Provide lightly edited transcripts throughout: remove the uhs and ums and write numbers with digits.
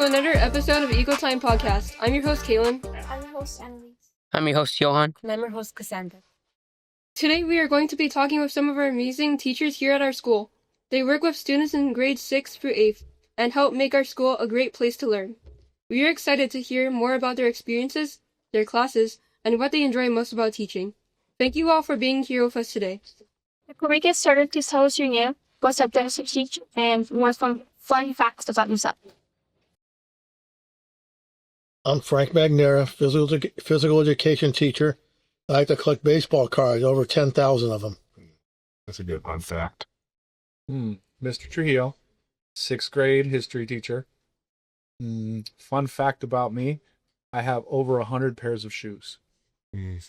another episode of Eco Time Podcast. I'm your host, Kaylin. I'm your host, Annalise. I'm your host, Johan. And I'm your host, Cassandra. Today we are going to be talking with some of our amazing teachers here at our school. They work with students in grades 6 through 8th and help make our school a great place to learn. We are excited to hear more about their experiences, their classes, and what they enjoy most about teaching. Thank you all for being here with us today. Before we get started, please tell us your name, what subjects you teach, and more fun facts about yourself. I'm Frank Magnera, physical education teacher. I like to collect baseball cards, over 10,000 of them. That's a good fun fact. Mr. Trujillo, 6th grade history teacher. Fun fact about me, I have over 100 pairs of shoes. And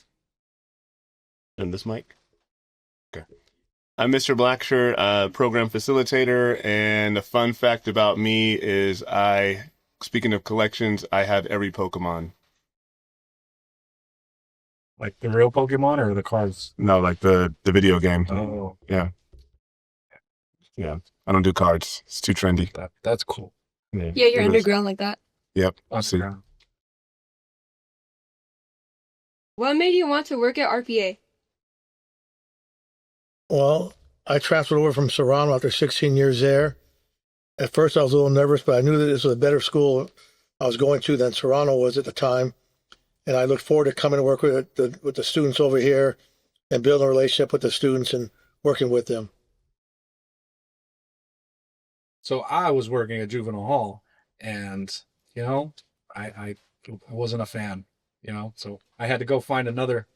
this mic? Okay. I'm Mr. Blacksher, program facilitator, and a fun fact about me is speaking of collections, I have every Pokemon. Like the real Pokemon or the cards? No, like the video game. Oh. Yeah. Yeah. I don't do cards. It's too trendy. That's cool. Yeah, you're underground like that. Yep. Underground. What made you want to work at RPA? Well, I transferred over from Serrano after 16 years there. At first, I was a little nervous, but I knew that this was a better school I was going to than Serrano was at the time. And I look forward to coming to work with the students over here and building a relationship with the students and working with them. So I was working at juvenile hall, and I wasn't a fan. So I had to go find another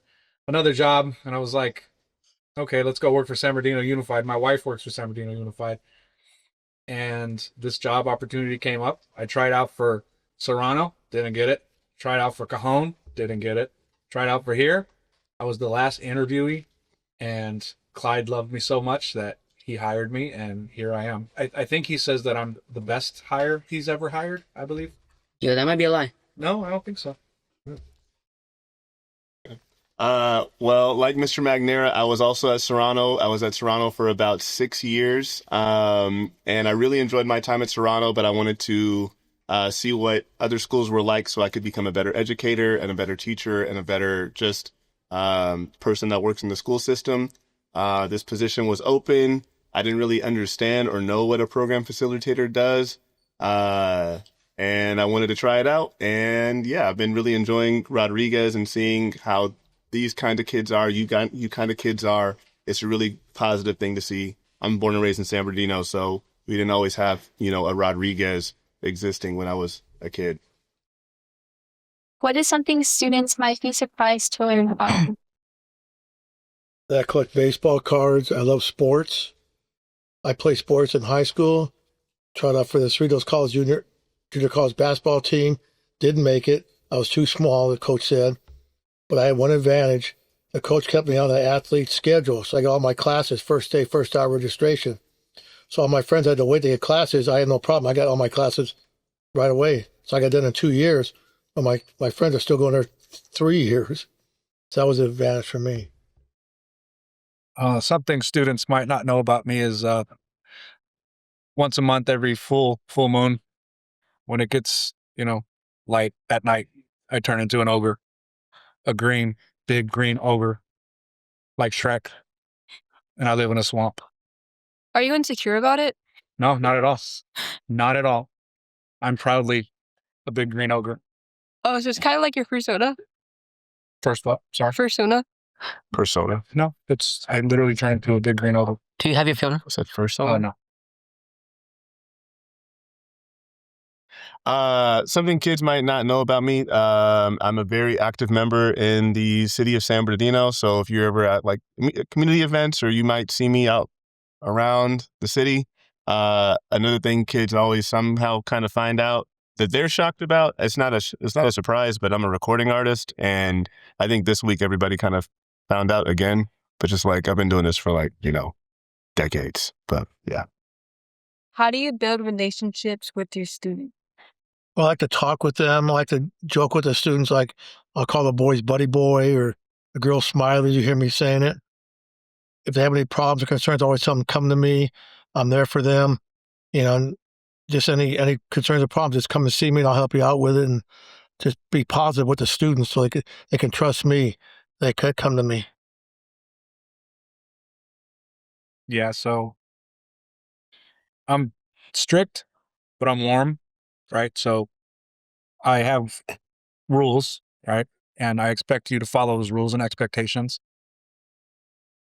job, and I was like, okay, let's go work for San Bernardino Unified. My wife works for San Bernardino Unified, and this job opportunity came up. I tried out for Serrano, didn't get it. Tried out for Cajon, didn't get it. Tried out for here. I was the last interviewee, and Clyde loved me so much that he hired me, and here I am. I think he says that I'm the best hire he's ever hired, I believe. Yeah, that might be a lie. No, I don't think so. Well, like Mr. Magnera, I was also at Serrano. I was at Serrano for about 6 years, and I really enjoyed my time at Serrano, but I wanted to see what other schools were like so I could become a better educator and a better teacher and a better just person that works in the school system. This position was open. I didn't really understand or know what a program facilitator does, and I wanted to try it out. And yeah, I've been really enjoying Rodriguez and seeing how these kind of kids are, you kind of kids are. It's a really positive thing to see. I'm born and raised in San Bernardino, so we didn't always have, a Rodriguez existing when I was a kid. What is something students might be surprised to learn about? I collect baseball cards. I love sports. I play sports in high school. Tried out for the Cerritos College junior college basketball team. Didn't make it. I was too small, the coach said. But I had one advantage. The coach kept me on the athlete schedule, so I got all my classes, first day, first hour registration. So all my friends had to wait to get classes. I had no problem. I got all my classes right away. So I got done in 2 years. But my friends are still going there 3 years. So that was an advantage for me. Something students might not know about me is once a month, every full moon, when it gets, light at night, I turn into an ogre. A big green ogre, like Shrek, and I live in a swamp. Are you insecure about it? No, not at all. Not at all. I'm proudly a big green ogre. Oh, so it's kind of like your persona? First what? Sorry? Persona? Persona. No, I literally turned into a big green ogre. Do you have your film? Was that first? Oh, no. Something kids might not know about me. I'm a very active member in the city of San Bernardino. So if you're ever at like community events, or you might see me out around the city. Another thing kids always somehow kind of find out that they're shocked about. It's not a surprise, but I'm a recording artist, and I think this week everybody kind of found out again. But just like I've been doing this for decades. But yeah. How do you build relationships with your students? I like to talk with them. I like to joke with the students. Like I'll call the boys buddy boy or the girl smiley. You hear me saying it. If they have any problems or concerns, I always tell them, come to me. I'm there for them. just any concerns or problems, just come and see me and I'll help you out with it, and just be positive with the students so they can trust me. They could come to me. Yeah, so I'm strict, but I'm warm, right? So I have rules, right? And I expect you to follow those rules and expectations.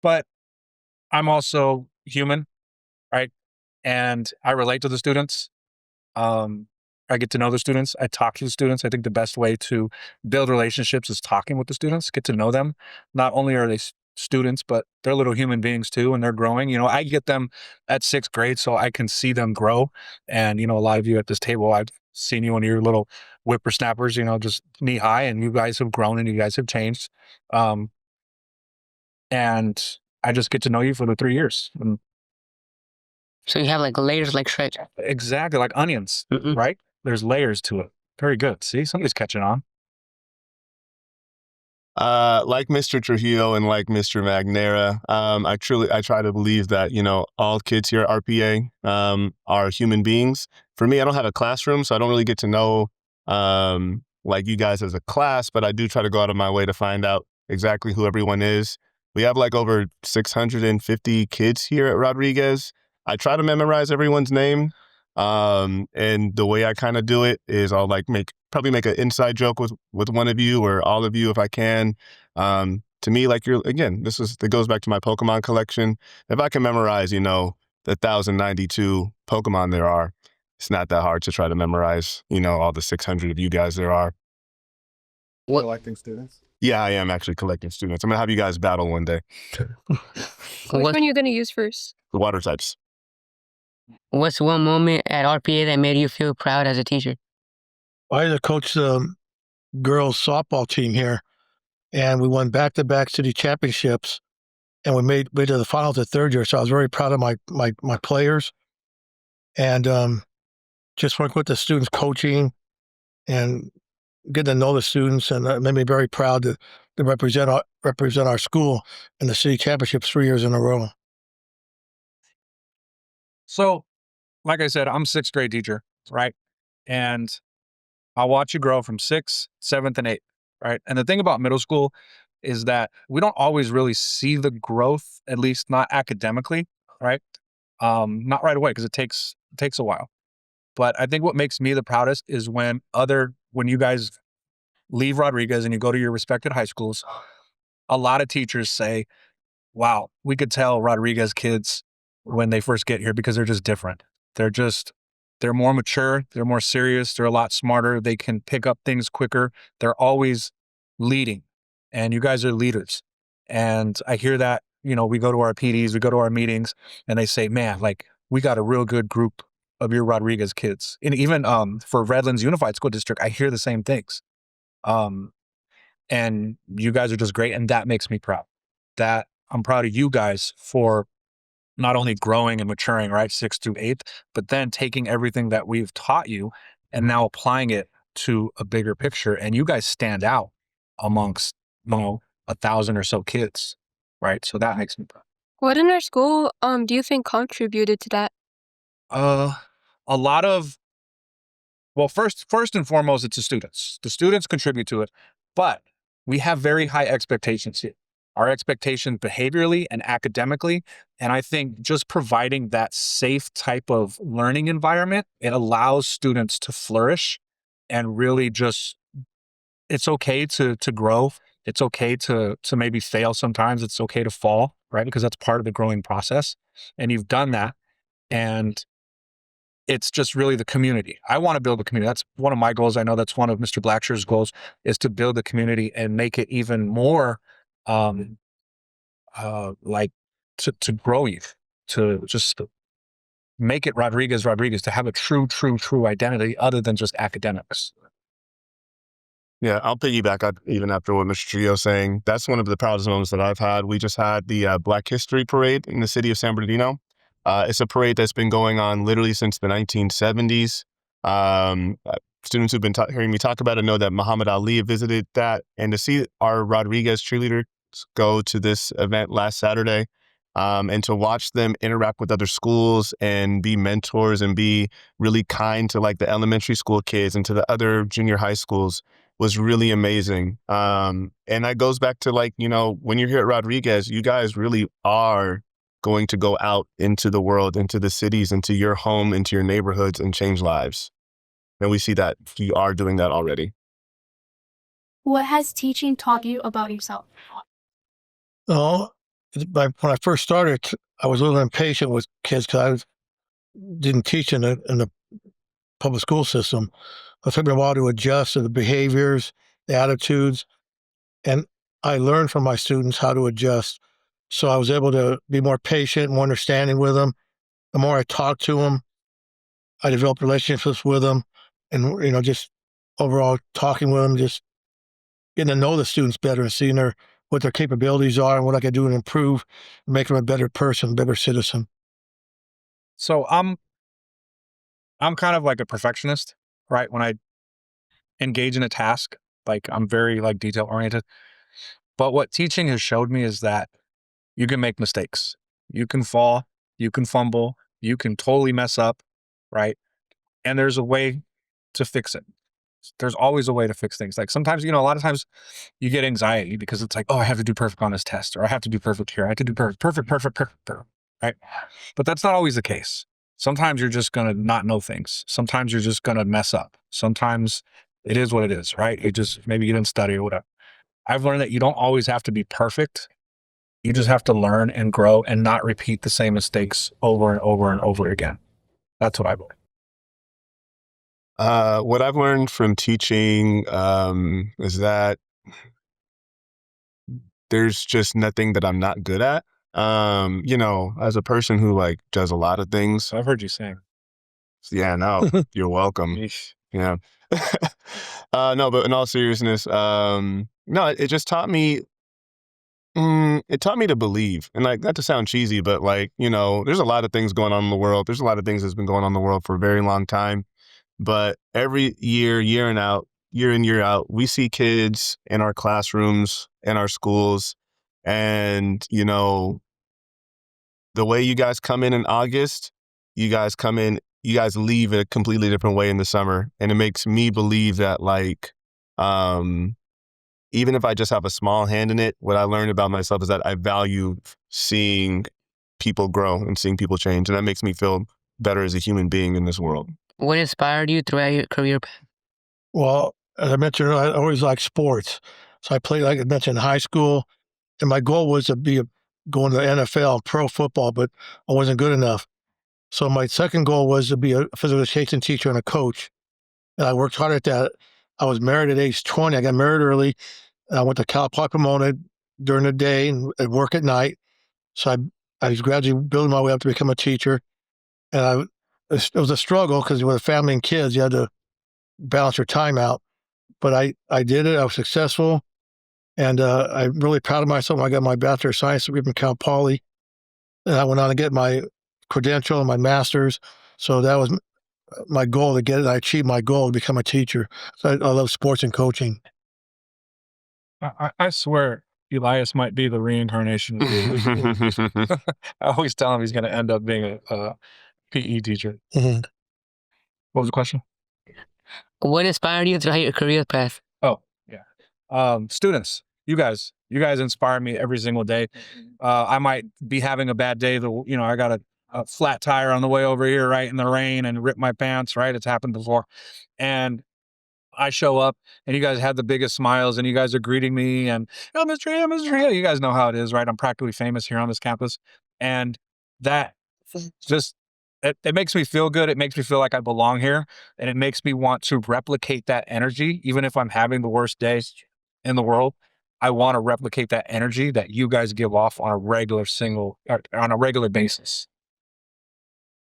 But I'm also human, right? And I relate to the students. Um, I get to know the students. I talk to the students. I think the best way to build relationships is talking with the students, get to know them. Not only are they students, but they're little human beings too, and they're growing. I get them at sixth grade, so I can see them grow. And, a lot of you at this table, I've seen you when you're little whippersnappers, just knee high, and you guys have grown and you guys have changed. Um, and I just get to know you for the 3 years. And So you have like layers like Shrek. exactly, like onions, Mm-mm. right? There's layers to it. Very good. See, somebody's catching on. Like Mr. Trujillo and like Mr. Magnera, I try to believe that, all kids here at RPA, are human beings. For me, I don't have a classroom, so I don't really get to know, like you guys as a class, but I do try to go out of my way to find out exactly who everyone is. We have like over 650 kids here at Rodriguez. I try to memorize everyone's name. And the way I kind of do it is I'll like probably make an inside joke with one of you or all of you if I can. To me, like that goes back to my Pokemon collection. If I can memorize, the 1,092 Pokemon there are, it's not that hard to try to memorize, all the 600 of you guys there are. What? Collecting students? Yeah, I am actually collecting students. I'm gonna have you guys battle one day. Which one are you going to use first? The water types. What's one moment at RPA that made you feel proud as a teacher? I had to coach the girls softball team here, and we won back-to-back city championships, and we made to the finals the third year. So I was very proud of my players, and just working with the students, coaching, and getting to know the students, and it made me very proud to represent our school in the city championships 3 years in a row. So, like I said, I'm sixth grade teacher, right? And I watch you grow from sixth, seventh, and eighth, right? And the thing about middle school is that we don't always really see the growth, at least not academically, right? Not right away because it takes a while. But I think what makes me the proudest is when you guys leave Rodriguez and you go to your respected high schools, a lot of teachers say, wow, we could tell Rodriguez kids when they first get here because they're just different. They're more mature, they're more serious, they're a lot smarter, they can pick up things quicker. They're always leading, and you guys are leaders. And I hear that, we go to our PDs, we go to our meetings, and they say, man, like, we got a real good group of your Rodriguez kids. And even for Redlands Unified School District, I hear the same things. And you guys are just great, and that makes me proud. That I'm proud of you guys for not only growing and maturing, right, sixth through eighth, but then taking everything that we've taught you and now applying it to a bigger picture. And you guys stand out amongst, 1,000 or so kids, right? So that makes me proud. What in our school do you think contributed to that? A lot of, well, first and foremost, it's the students. The students contribute to it, but we have very high expectations here. Our expectations behaviorally and academically. And I think just providing that safe type of learning environment, it allows students to flourish and really just, it's okay to grow. It's okay to maybe fail sometimes. It's okay to fall, right? Because that's part of the growing process. And you've done that. And it's just really the community. I want to build a community. That's one of my goals. I know that's one of Mr. Blacksher's goals, is to build the community and make it even more like to grow you, to just make it Rodriguez, to have a true identity other than just academics. Yeah, I'll piggyback up even after what Mr. Trujillo saying. That's one of the proudest moments that I've had. We just had the Black History Parade in the city of San Bernardino. It's a parade that's been going on literally since the 1970s. Students who've been hearing me talk about it know that Muhammad Ali visited that. And to see our Rodriguez cheerleaders go to this event last Saturday, And to watch them interact with other schools and be mentors and be really kind to like the elementary school kids and to the other junior high schools was really amazing. And that goes back to like, you know, when you're here at Rodriguez, you guys really are going to go out into the world, into the cities, into your home, into your neighborhoods and change lives. And we see that you are doing that already. What has teaching taught you about yourself? No, when I first started, I was a little impatient with kids because I didn't teach in the public school system. It took me a while to adjust to the behaviors, the attitudes, and I learned from my students how to adjust. So I was able to be more patient, more understanding with them. The more I talked to them, I developed relationships with them, and you know, just overall talking with them, just getting to know the students better and seeing what their capabilities are and what I can do to improve, and make them a better person, a better citizen. So I'm kind of like a perfectionist, right? When I engage in a task, like I'm very like detail oriented. But what teaching has showed me is that you can make mistakes. You can fall, you can fumble, you can totally mess up, right? And there's a way to fix it. There's always a way to fix things. Like sometimes, you know, a lot of times you get anxiety because it's like, oh, I have to do perfect on this test, or I have to do perfect here. I have to do perfect, right? But that's not always the case. Sometimes you're just going to not know things. Sometimes you're just going to mess up. Sometimes it is what it is, right? Maybe you didn't study or whatever. I've learned that you don't always have to be perfect. You just have to learn and grow and not repeat the same mistakes over and over and over again. That's what I believe. What I've learned from teaching is that there's just nothing that I'm not good at. You know, as a person who like does a lot of things. So I've heard you sing. Yeah, no, you're welcome. Yeesh. Yeah. No, but in all seriousness, no, it just taught me. It taught me to believe, and like not to sound cheesy, but like you know, there's a lot of things going on in the world. There's a lot of things that's been going on in the world for a very long time. But every year, year in, year out, we see kids in our classrooms, in our schools, and you know, the way you guys come in August, you guys leave a completely different way in the summer, and it makes me believe that like, even if I just have a small hand in it, what I learned about myself is that I value seeing people grow and seeing people change. And that makes me feel better as a human being in this world. What inspired you throughout your career path? Well, as I mentioned, I always liked sports. So I played, like I mentioned, in high school, and my goal was to going to the NFL, pro football, but I wasn't good enough. So my second goal was to be a physical education teacher and a coach. And I worked hard at that. I was married at age 20. I got married early. And I went to Cal Poly Pomona during the day and work at night. So I was gradually building my way up to become a teacher. And it was a struggle because with a family and kids, you had to balance your time out. But I did it. I was successful. And I'm really proud of myself. I got my Bachelor of Science degree from Cal Poly. And I went on to get my credential and my master's. So that was my goal to get it. I achieved my goal to become a teacher. So I love sports and coaching. I swear Elias might be the reincarnation of the I always tell him he's going to end up being a PE teacher. Mm-hmm. What was the question? What inspired you throughout your career path? Oh, yeah. Students, you guys inspire me every single day. I might be having a bad day. I got a flat tire on the way over here, right, in the rain and ripped my pants, right? It's happened before. And I show up and you guys have the biggest smiles and you guys are greeting me and, oh, Mr. Trio, Mr. Trio. You guys know how it is, right? I'm practically famous here on this campus. And that just, it makes me feel good. It makes me feel like I belong here. And it makes me want to replicate that energy. Even if I'm having the worst days in the world, I want to replicate that energy that you guys give off on a regular basis.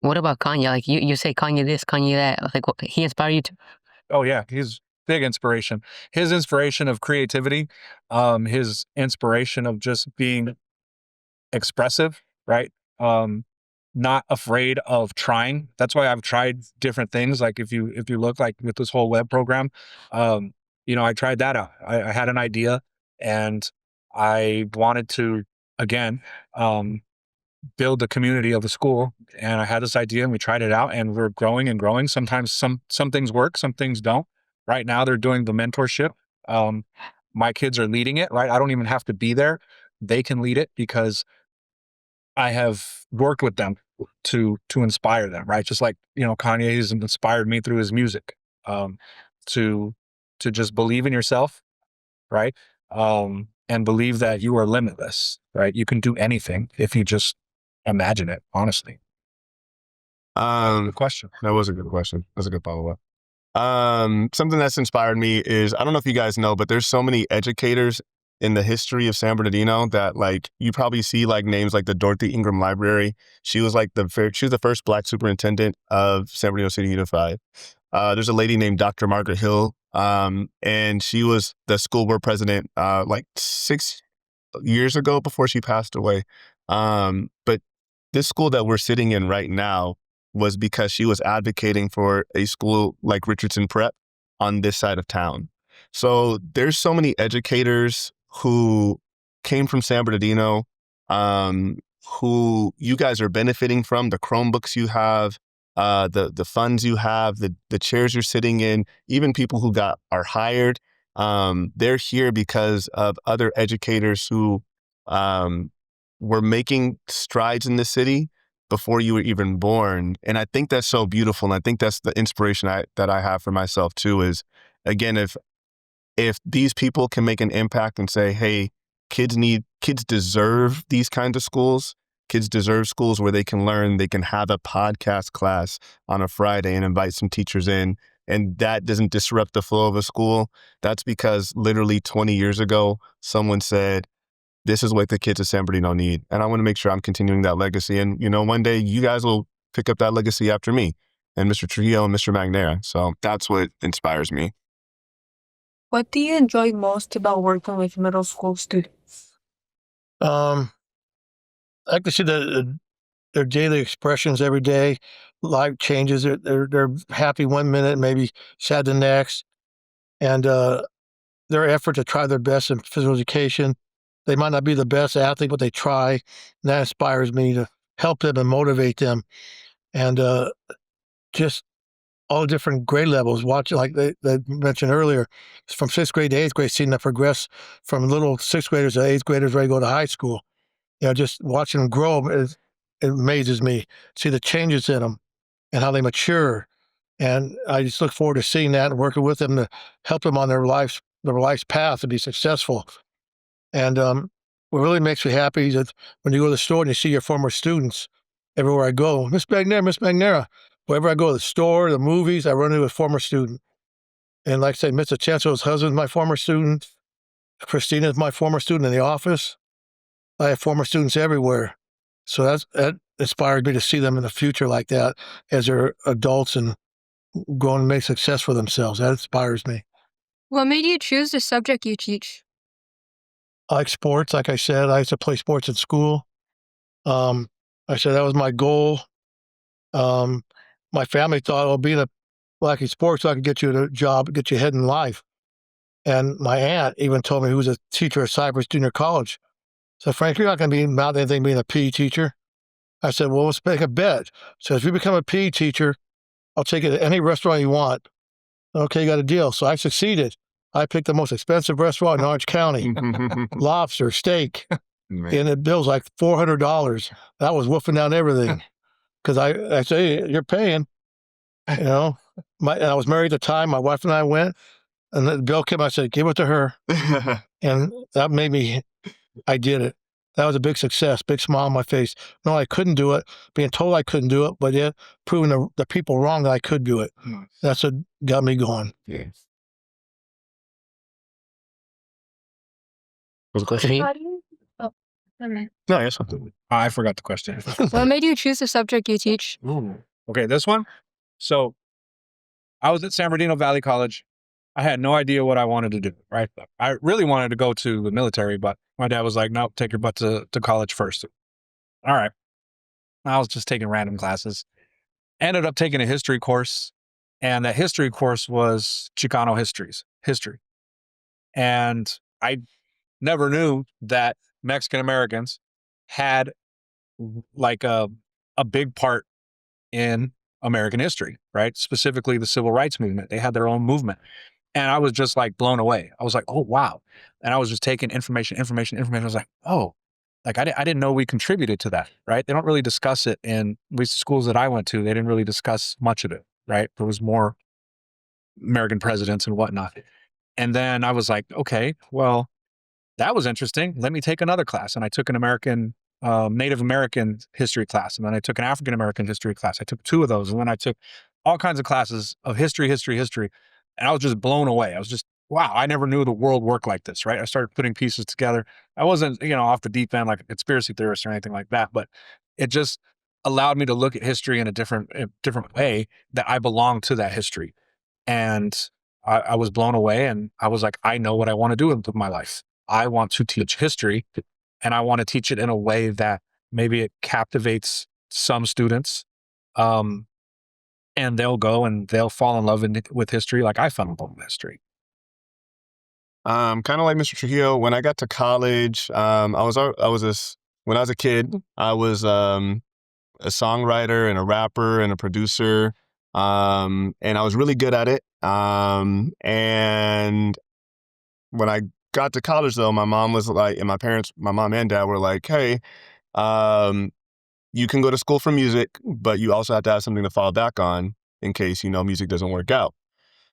What about Kanye? Like you say Kanye this, Kanye that. Like he inspired you to? Oh yeah, he's big inspiration. His inspiration of creativity, his inspiration of just being expressive, right? Not afraid of trying. That's why I've tried different things. Like if you look like with this whole web program, I tried that out. I had an idea and I wanted to again build the community of the school. And I had this idea and we tried it out and we're growing and growing. Sometimes some things work, some things don't. Right now they're doing the mentorship. My kids are leading it, right? I don't even have to be there. They can lead it because I have worked with them to inspire them, right? Just like, Kanye has inspired me through his music, to just believe in yourself, right? And believe that you are limitless, right? You can do anything if you just imagine it, honestly. Good question. That was a good question. That's a good follow-up. Something that's inspired me is, I don't know if you guys know, but there's so many educators in the history of San Bernardino that like you probably see like names like the Dorothy Ingram Library. She was like she was the first Black superintendent of San Bernardino City Unified. There's a lady named Dr. Margaret Hill, and she was the school board president like 6 years ago before she passed away. But this school that we're sitting in right now was because she was advocating for a school like Richardson Prep on this side of town. So there's so many educators who came from San Bernardino, who you guys are benefiting from, the Chromebooks you have, the funds you have, the chairs you're sitting in, even people who are hired. They're here because of other educators who were making strides in the city before you were even born. And I think that's so beautiful. And I think that's the inspiration that I have for myself too, is again, if these people can make an impact and say, hey, kids deserve these kinds of schools. Kids deserve schools where they can learn, they can have a podcast class on a Friday and invite some teachers in. And that doesn't disrupt the flow of a school. That's because literally 20 years ago, someone said, this is what the kids of San Bernardino need. And I want to make sure I'm continuing that legacy. And, one day you guys will pick up that legacy after me and Mr. Trujillo and Mr. Magnera. So that's what inspires me. What do you enjoy most about working with middle school students? I like to see their daily expressions every day. Life changes. They're happy one minute, maybe sad the next. And their effort to try their best in physical education. They might not be the best athlete, but they try. And that inspires me to help them and motivate them. And just all different grade levels. Watch, like they mentioned earlier, from 6th grade to 8th grade, seeing them progress from little 6th graders to 8th graders ready to go to high school. Just watching them grow, it amazes me. See the changes in them and how they mature. And I just look forward to seeing that and working with them to help them on their life's path to be successful. And what really makes me happy is that when you go to the store and you see your former students everywhere I go, Miss Magnera, wherever I go, the store, the movies, I run into a former student. And like I say, Mr. Chancel's husband's my former student. Christina's my former student in the office. I have former students everywhere. So that inspires me to see them in the future like that as they're adults and go and make success for themselves. That inspires me. What made you choose the subject you teach? I like sports. Like I said, I used to play sports in school. I said that was my goal. My family thought, being a black in sports, I could get you a job, get you ahead in life. And my aunt even told me, who was a teacher at Cypress Junior College, said, Frank, you're not going to be about anything being a PE teacher. I said, well, let's make a bet. So if you become a PE teacher, I'll take you to any restaurant you want. Okay, you got a deal. So I succeeded. I picked the most expensive restaurant in Orange County, lobster, steak, and the bill's like $400. That was woofing down everything. Because I say, hey, you're paying, And I was married at the time. My wife and I went, and the bill came. I said, give it to her. And that made me, I did it. That was a big success, big smile on my face. No, I couldn't do it, being told I couldn't do it, but yet proving the people wrong that I could do it. That's what got me going. Yes. Was the question for you? How do you? Oh, never mind. No, yes. I forgot the question. What made you choose the subject you teach? Okay, this one. So I was at San Bernardino Valley College. I had no idea what I wanted to do, right? I really wanted to go to the military, but my dad was like, no, take your butt to college first. All right. I was just taking random classes. Ended up taking a history course, and that history course was Chicano history. And I never knew that Mexican Americans had like a big part in American history, right? Specifically the civil rights movement. They had their own movement. And I was just like blown away. I was like, oh, wow. And I was just taking information. I was like, oh, like I didn't know we contributed to that, right? They don't really discuss it in at least the schools that I went to. They didn't really discuss much of it, right? There was more American presidents and whatnot. And then I was like, okay, well, that was interesting. Let me take another class. And I took an Native American history class. And then I took an African American history class. I took 2 of those. And then I took all kinds of classes of history. And I was just blown away. I was just, wow, I never knew the world worked like this, right? I started putting pieces together. I wasn't, off the deep end like a conspiracy theorist or anything like that, but it just allowed me to look at history in a different way, that I belong to that history. And I was blown away, and I was like, I know what I want to do with my life. I want to teach history, and I want to teach it in a way that maybe it captivates some students. And they'll go and they'll fall in love with history like I fell in love with history. Kind of like Mr. Trujillo. When I got to college, when I was a kid, I was a songwriter and a rapper and a producer, and I was really good at it. And when I got to college, though, my mom was like, and my mom and dad were like, hey, you can go to school for music, but you also have to have something to fall back on in case, music doesn't work out.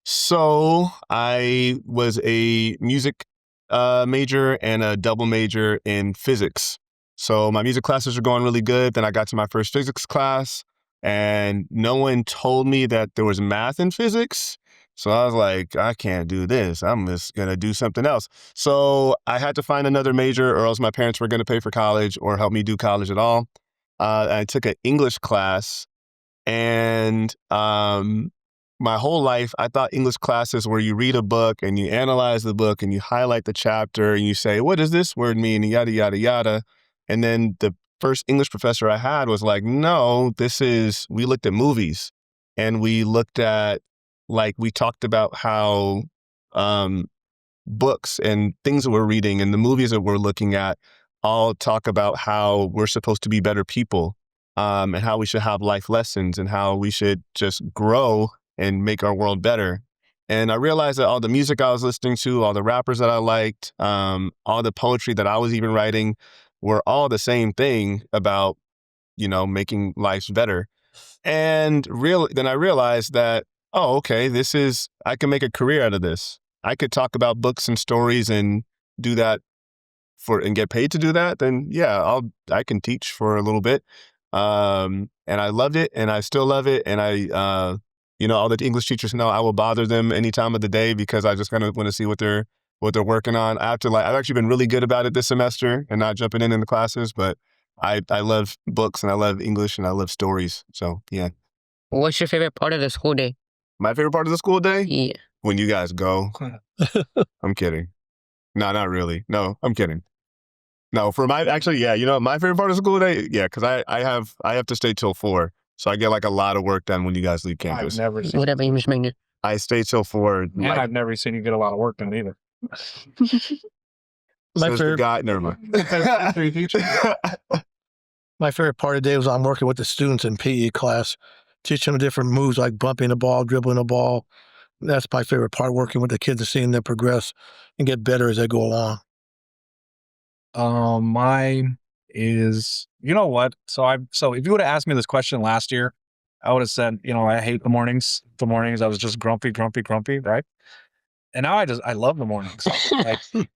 So I was a music major and a double major in physics. So my music classes were going really good. Then I got to my first physics class, and no one told me that there was math in physics. So I was like, I can't do this. I'm just going to do something else. So I had to find another major, or else my parents were going to pay for college or help me do college at all. I took an English class, and my whole life, I thought English classes where you read a book and you analyze the book and you highlight the chapter and you say, what does this word mean? Yada, yada, yada. And then the first English professor I had was like, no, we looked at movies, and we looked at, we talked about how books and things that we're reading and the movies that we're looking at all talk about how we're supposed to be better people, and how we should have life lessons and how we should just grow and make our world better. And I realized that all the music I was listening to, all the rappers that I liked, all the poetry that I was even writing were all the same thing about, making lives better. And then I realized that, oh, okay, I can make a career out of this. I could talk about books and stories and do that and get paid to do that. Then yeah, I can teach for a little bit. And I loved it, and I still love it. And all the English teachers know I will bother them any time of the day because I just kind of want to see what they're working on. I've actually been really good about it this semester and not jumping in the classes, but I love books and I love English and I love stories. So yeah. What's your favorite part of the school day? My favorite part of the school day? Yeah. When you guys go. I'm kidding. No, not really. No, I'm kidding. No, my favorite part of school day, yeah, because I have to stay till 4. So I get a lot of work done when you guys leave campus. I've never seen. What about you, Miss Magnera? I stay till 4. And I've never seen you get a lot of work done either. My favorite guy, never mind. My favorite part of the day was I'm working with the students in PE class, teaching them different moves like bumping the ball, dribbling the ball. That's my favorite part, working with the kids and seeing them progress and get better as they go along. Mine is, you know what? So if you would have asked me this question last year, I would have said, I hate the mornings. The mornings I was just grumpy, right? And now I love the mornings.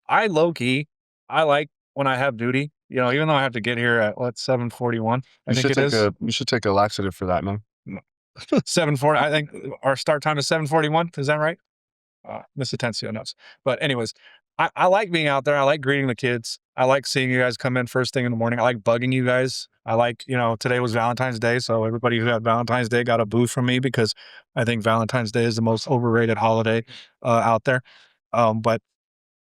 I low-key, I like when I have duty, even though I have to get here at 7:41. I think it is. You should take a laxative for that, man. 7:40. I think our start time is 7:41. Is that right? Miss Atencio knows. But anyways, I like being out there. I like greeting the kids. I like seeing you guys come in first thing in the morning. I like bugging you guys. I like, today was Valentine's Day. So everybody who had Valentine's Day got a boo from me because I think Valentine's Day is the most overrated holiday out there. But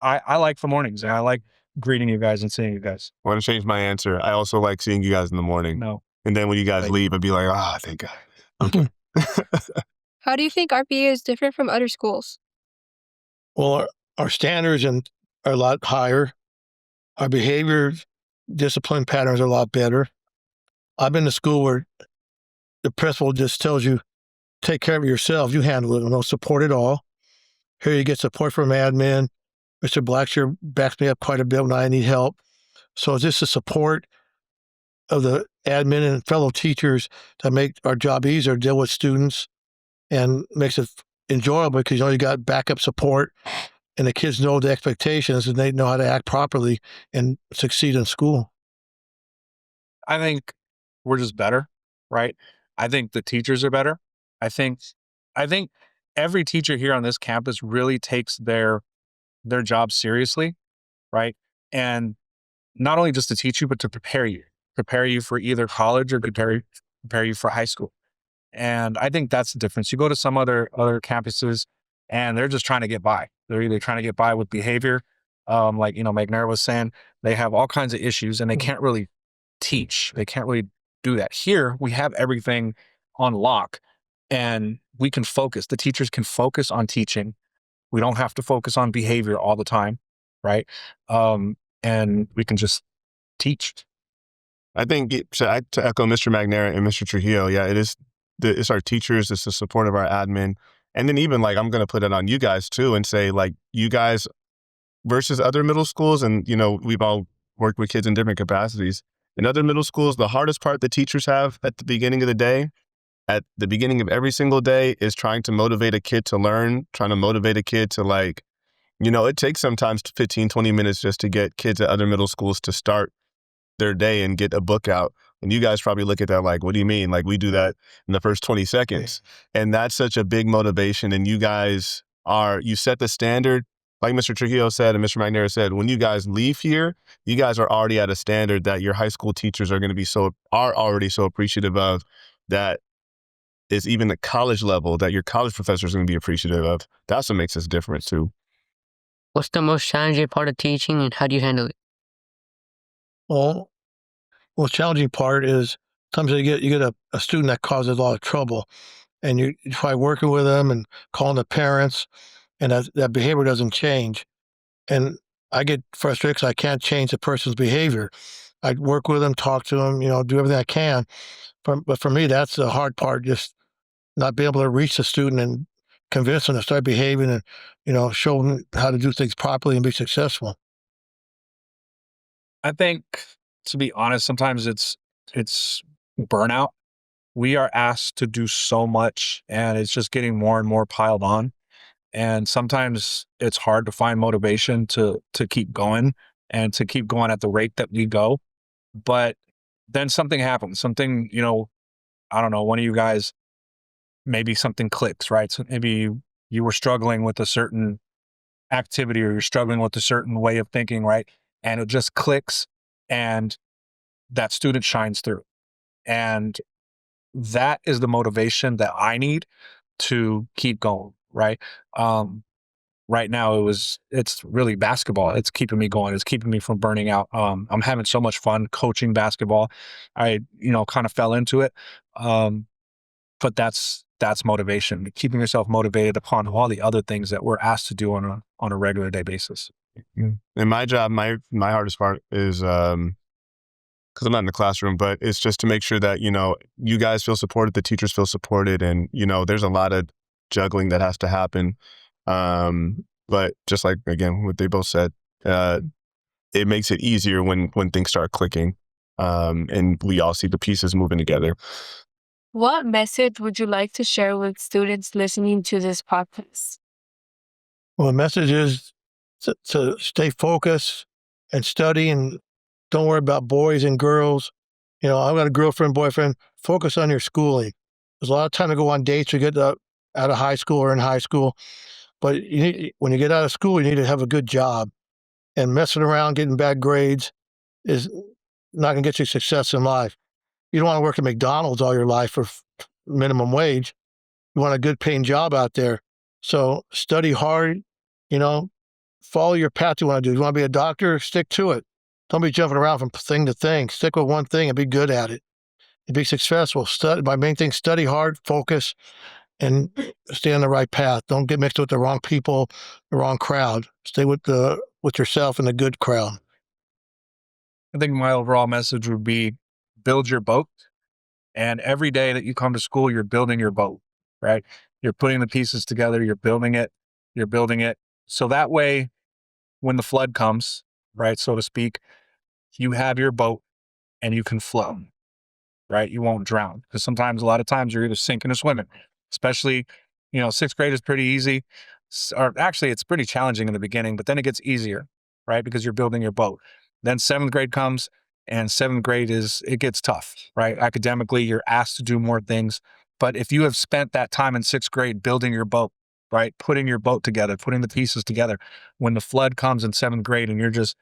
I like the mornings. I like greeting you guys and seeing you guys. I want to change my answer. I also like seeing you guys in the morning. No. And then when you guys leave, I'd be like, thank God. Okay. How do you think RPA is different from other schools? Well, our standards are a lot higher. Our behavior discipline patterns are a lot better. I've been to school where the principal just tells you, take care of yourself. You handle it. No support at all. Here you get support from admin. Mr. Blacksher backs me up quite a bit when I need help. So it's just the support of the admin and fellow teachers that make our job easier to deal with students and makes it enjoyable because you got backup support and the kids know the expectations and they know how to act properly and succeed in school. I think we're just better, right? I think the teachers are better. I think I think every teacher here on this campus really takes their job seriously, right? And not only just to teach you, but to prepare you for either college or prepare you for high school. And I think that's the difference. You go to some other campuses and they're just trying to get by. They're either trying to get by with behavior, like Magnera was saying, they have all kinds of issues and they can't really teach. They can't really do that. Here we have everything on lock and we can focus. The teachers can focus on teaching. We don't have to focus on behavior all the time, right? And we can just teach. I think to echo Mr. Magnera and Mr. Trujillo, yeah, it's our teachers, it's the support of our admin. And then even like, I'm going to put it on you guys too and say like you guys versus other middle schools. And, we've all worked with kids in different capacities. In other middle schools, the hardest part the teachers have at the beginning of the day, at the beginning of every single day is trying to motivate a kid to learn, trying to motivate a kid to like, it takes sometimes 15, 20 minutes just to get kids at other middle schools to start their day and get a book out. And you guys probably look at that like, what do you mean? Like we do that in the first 20 seconds. And that's such a big motivation. And you guys you set the standard. Like Mr. Trujillo said and Mr. Magnera said, when you guys leave here, you guys are already at a standard that your high school teachers are going to are already so appreciative of, that is even the college level that your college professors are going to be appreciative of. That's what makes us different too. What's the most challenging part of teaching and how do you handle it? Well, challenging part is sometimes you get a student that causes a lot of trouble and you try working with them and calling the parents and that behavior doesn't change. And I get frustrated because I can't change the person's behavior. I work with them, talk to them, do everything I can. But for me, that's the hard part, just not being able to reach the student and convince them to start behaving and, show them how to do things properly and be successful. I think, to be honest, sometimes it's burnout. We are asked to do so much and it's just getting more and more piled on. And sometimes it's hard to find motivation to keep going and to keep going at the rate that we go. But then something happens. Something, I don't know, one of you guys, maybe something clicks, right? So maybe you were struggling with a certain activity or you're struggling with a certain way of thinking, right? And it just clicks and that student shines through. And that is the motivation that I need to keep going, right? Right now it's really basketball. It's keeping me going. It's keeping me from burning out. I'm having so much fun coaching basketball. I, kind of fell into it. But that's motivation, keeping yourself motivated upon all the other things that we're asked to do on a regular day basis. In my job, my hardest part is, because I'm not in the classroom, but it's just to make sure that, you guys feel supported, the teachers feel supported. And, there's a lot of juggling that has to happen. But just like, again, what they both said, it makes it easier when things start clicking. And we all see the pieces moving together. What message would you like to share with students listening to this podcast? Well, the message is to stay focused and study and don't worry about boys and girls. I've got a girlfriend, boyfriend. Focus on your schooling. There's a lot of time to go on dates or get out of high school or in high school. But when you get out of school, you need to have a good job. And messing around, getting bad grades is not going to get you success in life. You don't want to work at McDonald's all your life for minimum wage. You want a good paying job out there. So study hard, follow your path you want to do. You want to be a doctor, stick to it. Don't be jumping around from thing to thing. Stick with one thing and be good at it. And be successful. My main thing, study hard, focus, and stay on the right path. Don't get mixed with the wrong people, the wrong crowd. Stay with yourself and the good crowd. I think my overall message would be build your boat. And every day that you come to school, you're building your boat, right? You're putting the pieces together, you're building it. So that way, when the flood comes, right, so to speak, you have your boat and you can float, right? You won't drown, because sometimes, a lot of times, you're either sinking or swimming. Especially, sixth grade is pretty easy, or actually, it's pretty challenging in the beginning, but then it gets easier, right? Because you're building your boat. Then seventh grade comes, and seventh grade it gets tough, right? Academically, you're asked to do more things. But if you have spent that time in sixth grade building your boat, right, putting your boat together, putting the pieces together, when the flood comes in seventh grade and you're just,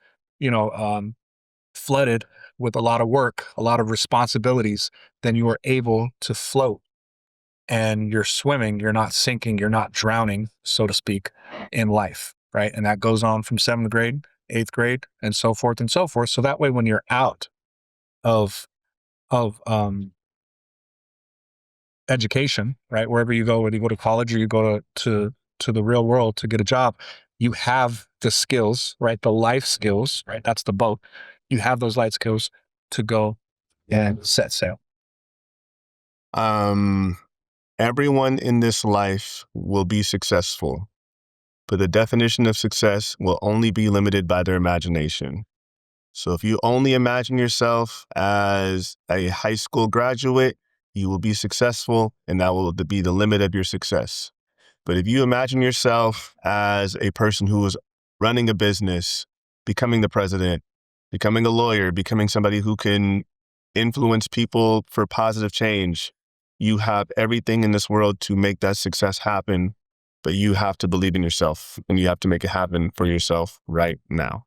flooded with a lot of work, a lot of responsibilities, then you are able to float, and you're swimming, you're not sinking, you're not drowning, so to speak, in life, right? And that goes on from seventh grade, eighth grade, and so forth and so forth. So that way, when you're out of education, right, wherever you go, whether you go to college or you go to the real world to get a job, you have the skills, right? The life skills, right? That's the boat. You have those life skills to go and set sail. Everyone in this life will be successful, but the definition of success will only be limited by their imagination. So if you only imagine yourself as a high school graduate, you will be successful, and that will be the limit of your success. But if you imagine yourself as a person who is running a business, becoming the president, becoming a lawyer, becoming somebody who can influence people for positive change, you have everything in this world to make that success happen, but you have to believe in yourself, and you have to make it happen for yourself right now.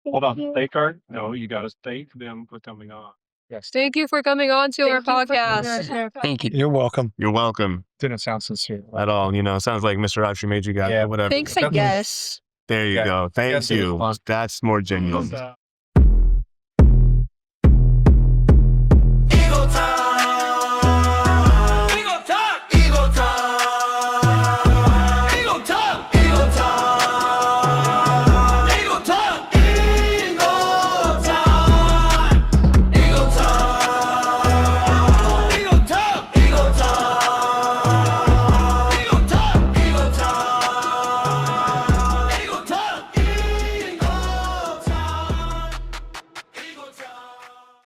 Hold on, stay card? No, you got to thank them for coming on. Yes. Thank you for coming on to our podcast. Thank you. You're welcome. You're welcome. Didn't sound sincere At all. It sounds like Mr. Option made you guys, Yeah. whatever. Thanks, I guess. There you Yeah. go. Thank Yes, it was you. fun. That's more genuine.